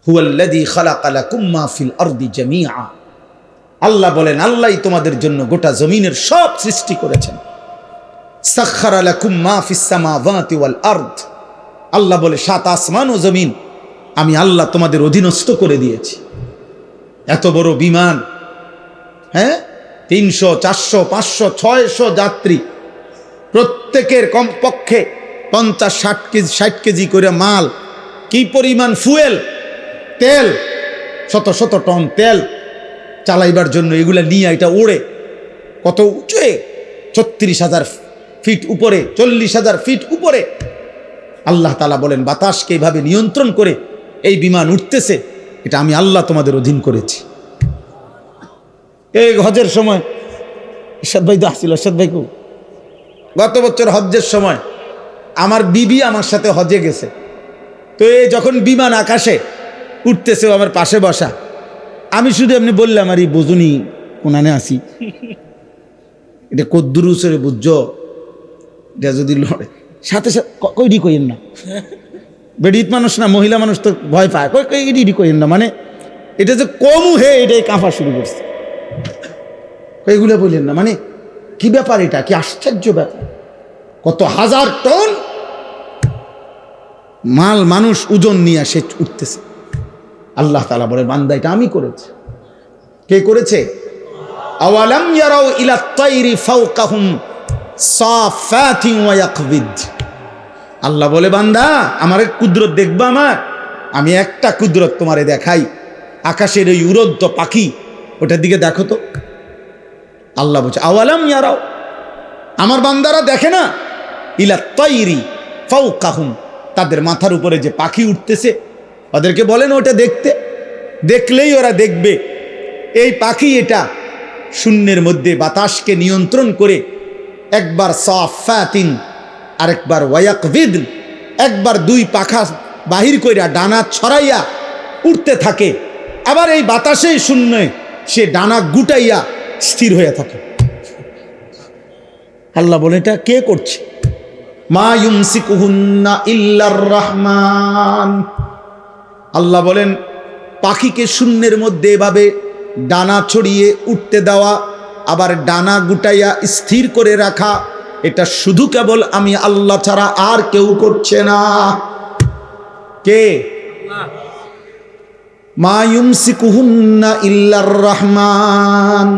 হুয়াল্লাযী খালাকা লাকুম মা ফিল আরদি জামিআ। আল্লাহ বলেন, আল্লাহই তোমাদের জন্য গোটা জমিনের সব সৃষ্টি করেছেন। সাখখারা লাকুম মা ফিস সামাওয়াতি ওয়াল আরদ। আল্লাহ বলে, সাত আসমান ও জমিন আমি আল্লাহ তোমাদের অধীনস্থ করে দিয়েছি। এত বড় বিমান, হ্যাঁ, 300, 400, 500, 600 যাত্রী, প্রত্যেকের কমপক্ষে 50-60 কেজি করে মাল, কি পরিমাণ ফুয়েল, তেল, শত শত টন তেল চালাইবার জন্য এগুলা নিয়ে এটা ওড়ে কত উঁচুয়ে, 36,000 ফিট উপরে, 40,000 ফিট উপরে। আল্লাহ তাআলা বলেন, বাতাসকে এইভাবে নিয়ন্ত্রণ করে এই বিমান উঠতেছে, এটা আমি আল্লাহ তোমাদের অধীন করেছি। এই হজের সময় ইরশাদ ভাই তো আসছিল, ইরশাদ ভাই কো, গত বছর হজ্জের সময় আমার বিবি আমার সাথে হজে গেছে। তো এই যখন বিমান আকাশে উঠতেছে, আমার পাশে বসা, আমি শুধু এমনি বললাম, আর এই বোঝুনি কোনানে আসি, এটা কদ্দুর উসরে বুঝছো, এটা যদি লড়ে সাথে সাথে কইডি কইেন না, বেডিত মানুষ না, মহিলা মানুষ তো ভয় পায়, ইডি কইেন না, মানে এটা যে কমু হে এটাই কাঁপা শুরু করছে, এইগুলো বললেন না, মানে কি ব্যাপার, এটা কি আশ্চর্য ব্যাপার, কত হাজার টন মাল মানুষ ওজন নিয়ে আসে উঠতেছে। আল্লাহ তাআলা বলে, বান্দা এটা আমি করেছি। কে করেছে? আওয়ালাম ইয়ারাউ ইলা তাইরি ফাওকাহুম সাফাতিন ওয়া ইয়াকবিদ। আল্লাহ বলে, বান্দা আমার কুদরত দেখবা, আমি একটা কুদরত তোমারে দেখাই, আকাশের এই উড়ন্ত পাখি, ওটার দিকে দেখো তো। আল্লাহ বলছে, আওয়ালাম ইয়ারাও, আমার বান্দারা দেখে না, ইলা তাইরি ফাওকাহুম, তাদের মাথার উপরে যে পাখি উঠতেছে, ওদেরকে বলেন ওটা দেখতে, দেখলেই ওরা দেখবে এই পাখি এটা শূন্যের মধ্যে বাতাসকে নিয়ন্ত্রণ করে একবার সাফাতিন আরেকবার ওয়ায়াকবিদ, একবার দুই পাখা বাহির কইরা ডানা ছড়াইয়া উঠতে থাকে, আবার এই বাতাসেই শূন্য সে ডানা গুটাইয়া স্থির হয়ে থাকে। আল্লাহ বলে, এটা কে করছে? মা ইউমসিকুহুন্না ইল্লার রহমান। আল্লাহ বলেন, পাখিকে শূন্যের মধ্যে এভাবে ডানা ছড়িয়ে উঠতে দেওয়া, আবার ডানা গুটাইয়া স্থির করে রাখা, এটা শুধু কেবল আমি আল্লাহ ছাড়া আর কেউ করছে না। কে? মা ইউমসিকুহুন্না ইল্লার রহমান।